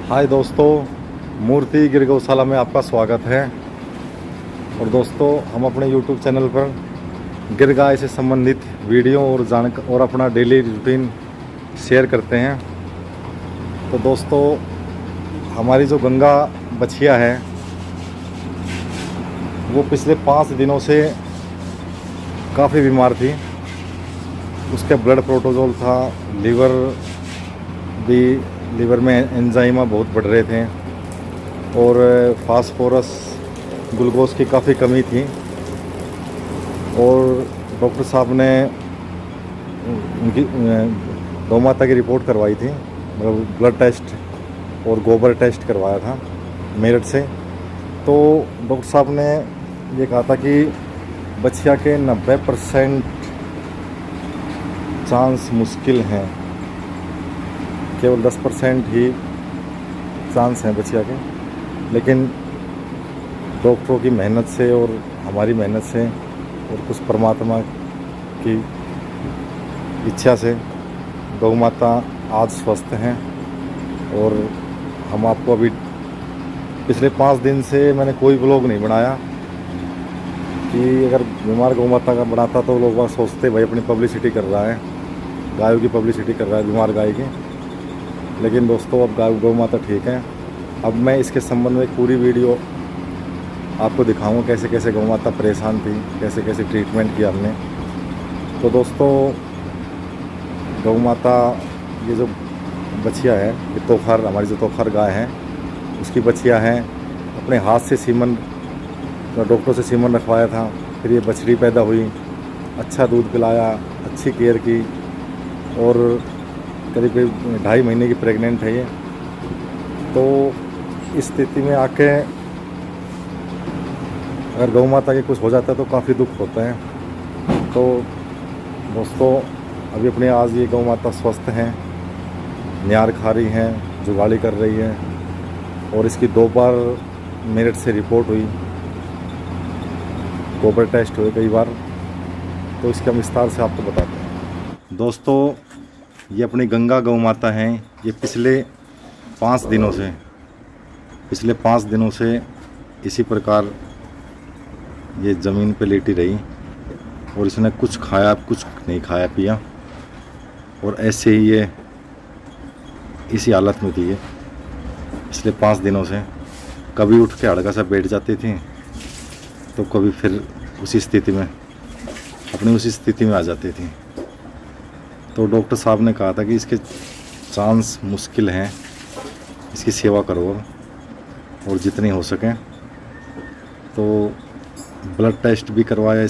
हाय दोस्तों, मूर्ति गिर गौशाला में आपका स्वागत है। और दोस्तों, हम अपने YouTube चैनल पर गिर गाय से संबंधित वीडियो और अपना डेली रूटीन शेयर करते हैं। तो दोस्तों, हमारी जो गंगा बछिया है वो पिछले 5 दिनों से काफ़ी बीमार थी। उसका ब्लड प्रोटोजोल था, लीवर में एंजाइमा बहुत बढ़ रहे थे और फास्फोरस ग्लूकोज की काफ़ी कमी थी। और डॉक्टर साहब ने उनकी गौ माता की रिपोर्ट करवाई थी, मतलब ब्लड टेस्ट और गोबर टेस्ट करवाया था मेरठ से। तो डॉक्टर साहब ने ये कहा था कि बछिया के 90% चांस मुश्किल हैं, केवल 10% ही चांस हैं बछिया के। लेकिन डॉक्टरों की मेहनत से और हमारी मेहनत से और कुछ परमात्मा की इच्छा से गौ माता आज स्वस्थ हैं। और हम आपको अभी पिछले 5 दिन से मैंने कोई व्लॉग नहीं बनाया कि अगर बीमार गौ माता का बनाता तो लोग बात सोचते भाई अपनी पब्लिसिटी कर रहा है, गायों की पब्लिसिटी कर रहा है, बीमार गाय की। लेकिन दोस्तों, अब गौ माता ठीक है। अब मैं इसके संबंध में एक पूरी वीडियो आपको दिखाऊंगा, कैसे कैसे गौ माता परेशान थी, कैसे कैसे ट्रीटमेंट किया हमने। तो दोस्तों, गौ माता ये जो बछिया है, ये तोखार, हमारी जो तोखार गाय है उसकी बछिया है। अपने हाथ से सीमन, डॉक्टर से सीमन रखवाया था, फिर ये बछड़ी पैदा हुई, अच्छा दूध पिलाया, अच्छी केयर की और करीब 2.5 महीने की प्रेग्नेंट है ये। तो इस स्थिति में आके अगर गौ माता के कुछ हो जाता है तो काफ़ी दुख होता है। तो दोस्तों, अभी अपने आज ये गौ माता स्वस्थ हैं, न्यार खा रही हैं, जुगाली कर रही है और इसकी 2 बार मेरठ से रिपोर्ट हुई, गोबर टेस्ट हुए कई बार। तो इसके हम विस्तार से आपको बताते हैं। दोस्तों, ये अपनी गंगा गौ माता हैं। ये पिछले 5 दिनों से इसी प्रकार ये ज़मीन पे लेटी रही और इसने कुछ खाया, कुछ नहीं खाया पिया और ऐसे ही ये इसी हालत में थी। ये पिछले 5 दिनों से कभी उठ के हड़का सा बैठ जाती थी तो कभी फिर उसी स्थिति में आ जाती थी। तो डॉक्टर साहब ने कहा था कि इसके चांस मुश्किल हैं, इसकी सेवा करो और जितनी हो सके। तो ब्लड टेस्ट भी करवाया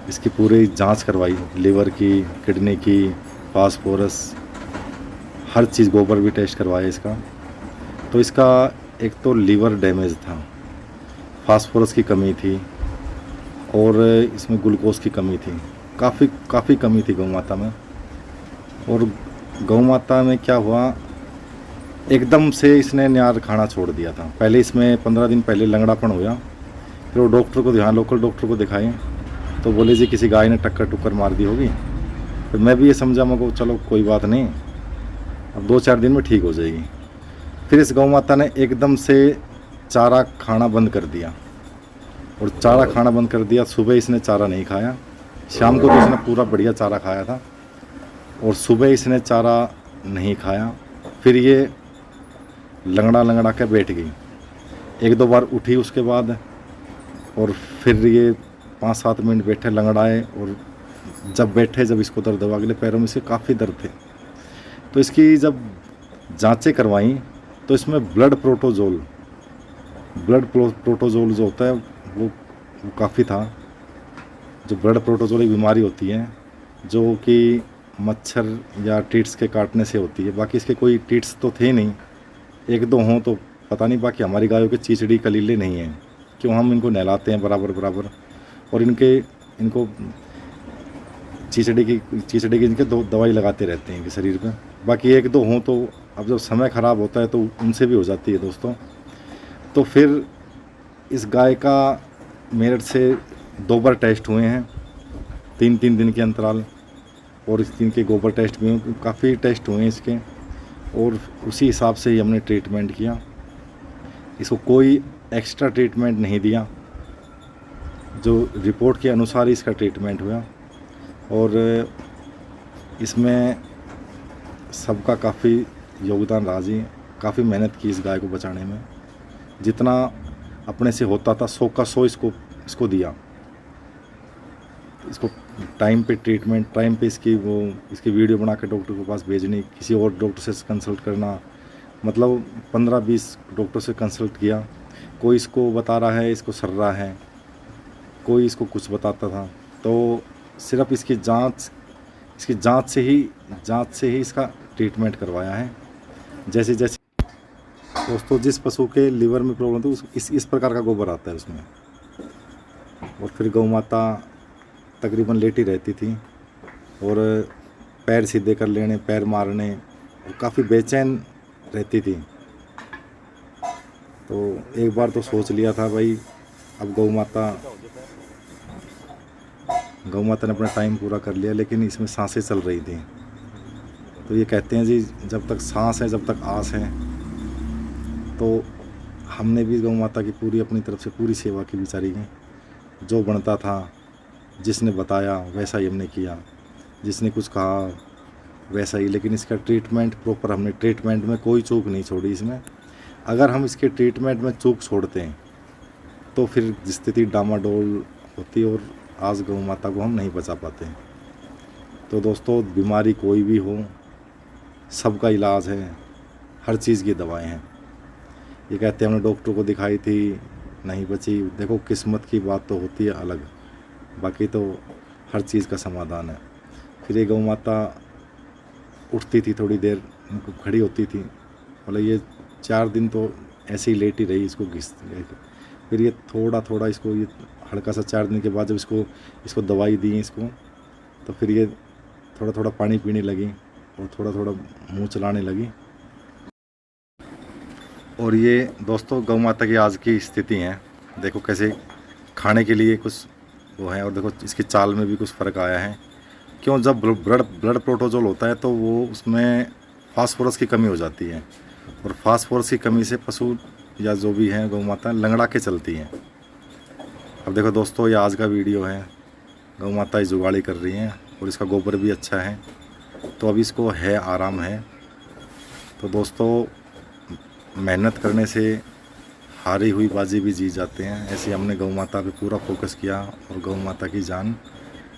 इसकी पूरी जांच करवाई, लीवर की, किडनी की, फास्फोरस, हर चीज़, गोबर भी टेस्ट करवाया इसका। तो इसका एक तो लीवर डैमेज था, फास्फोरस की कमी थी और इसमें ग्लूकोज की कमी थी, काफ़ी कमी थी गौ माता में। और गौ माता में क्या हुआ, एकदम से इसने न्यार खाना छोड़ दिया था। पहले इसमें 15 दिन पहले लंगड़ापन हुआ, फिर वो लोकल डॉक्टर को दिखाए तो बोले जी किसी गाय ने टक्कर मार दी होगी। फिर मैं भी ये समझा, मैं को चलो कोई बात नहीं, अब 2-4 दिन में ठीक हो जाएगी। फिर इस गौ माता ने एकदम से चारा खाना बंद कर दिया और चारा खाना बंद कर दिया। सुबह इसने चारा नहीं खाया, शाम को तो इसने पूरा बढ़िया चारा खाया था और सुबह इसने चारा नहीं खाया। फिर ये लंगड़ा के बैठ गई, 1-2 बार उठी उसके बाद और फिर ये 5-7 मिनट बैठे लंगड़ाए। और जब इसको दर्द हुआ, अगले पैरों में से काफ़ी दर्द थे। तो इसकी जब जांचें करवाई तो इसमें ब्लड प्रोटोजोल जो होता है वो काफ़ी था। जो ब्लड प्रोटोजोल एक बीमारी होती है जो कि मच्छर या टीट्स के काटने से होती है। बाकी इसके कोई टीट्स तो थे नहीं, 1-2 हों तो पता नहीं। बाकी हमारी गायों के चीचड़ी कलीले नहीं हैं, क्यों हम इनको नहलाते हैं बराबर और इनको चीचड़ी की इनके दवाई लगाते रहते हैं इनके शरीर पे। बाकी 1-2 हों तो अब जब समय ख़राब होता है तो उनसे भी हो जाती है दोस्तों। तो फिर इस गाय का मेरठ से 2 बार टेस्ट हुए हैं, 3-3 दिन के अंतराल, और इस दिन के गोबर टेस्ट भी, काफ़ी टेस्ट हुए हैं इसके। और उसी हिसाब से ही हमने ट्रीटमेंट किया। इसको कोई एक्स्ट्रा ट्रीटमेंट नहीं दिया, जो रिपोर्ट के अनुसार ही इसका ट्रीटमेंट हुआ। और इसमें सबका काफ़ी योगदान रहा जी। काफ़ी मेहनत की इस गाय को बचाने में, जितना अपने से होता था 100 का 100 इसको दिया। इसको टाइम पे ट्रीटमेंट, टाइम पे इसकी वीडियो बना के डॉक्टर के पास भेजनी, किसी और डॉक्टर से कंसल्ट करना, मतलब 15-20 डॉक्टर से कंसल्ट किया। कोई इसको बता रहा है इसको सर्रा है, कोई इसको कुछ बताता था। तो सिर्फ इसकी जांच से ही इसका ट्रीटमेंट करवाया है। जैसे जैसे दोस्तों जिस पशु के लीवर में प्रॉब्लम थी इस प्रकार का गोबर आता है उसमें। और फिर गौ माता तकरीबन लेटी रहती थी और पैर सीधे कर लेने, पैर मारने, और काफ़ी बेचैन रहती थी। तो एक बार तो सोच लिया था भाई अब गौ माता ने अपना टाइम पूरा कर लिया, लेकिन इसमें सांसें चल रही थी। तो ये कहते हैं जी जब तक सांस है जब तक आस है। तो हमने भी गौ माता की पूरी अपनी तरफ से पूरी सेवा की बेचारी की। जो बनता था, जिसने बताया वैसा ही हमने किया, जिसने कुछ कहा वैसा ही। लेकिन इसका ट्रीटमेंट प्रॉपर, हमने ट्रीटमेंट में कोई चूक नहीं छोड़ी इसमें। अगर हम इसके ट्रीटमेंट में चूक छोड़ते हैं तो फिर स्थिति डामाडोल होती और आज गौ माता को हम नहीं बचा पाते। तो दोस्तों बीमारी कोई भी हो, सबका इलाज है, हर चीज़ की दवाएं हैं। ये कहते हैं हमने डॉक्टर को दिखाई थी नहीं बची, देखो किस्मत की बात तो होती है अलग, बाकी तो हर चीज़ का समाधान है। फिर ये गौ माता उठती थी, थोड़ी देर खड़ी होती थी, मतलब ये 4 दिन तो ऐसे ही लेटी रही, इसको घिसती रही। फिर ये थोड़ा इसको ये हल्का सा 4 दिन के बाद जब इसको दवाई दी इसको, तो फिर ये थोड़ा पानी पीने लगी और थोड़ा मुंह चलाने लगी। और ये दोस्तों गौ माता की आज की स्थिति है। देखो कैसे खाने के लिए कुछ वो है, और देखो इसकी चाल में भी कुछ फ़र्क आया है। क्यों, जब ब्लड प्रोटोजोल होता है तो वो उसमें फास्फोरस की कमी हो जाती है, और फास्फोरस की कमी से पशु या जो भी है गौ माता लंगड़ा के चलती हैं। अब देखो दोस्तों ये आज का वीडियो है, गौ माता इस जुगाड़ी कर रही हैं और इसका गोबर भी अच्छा है, तो अभी इसको है आराम है। तो दोस्तों मेहनत करने से हारी हुई बाजी भी जीत जाते हैं। ऐसे हमने गौ माता पे पूरा फोकस किया और गौ माता की जान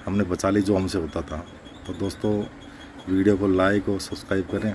हमने बचा ली जो हमसे होता था। तो दोस्तों वीडियो को लाइक और सब्सक्राइब करें।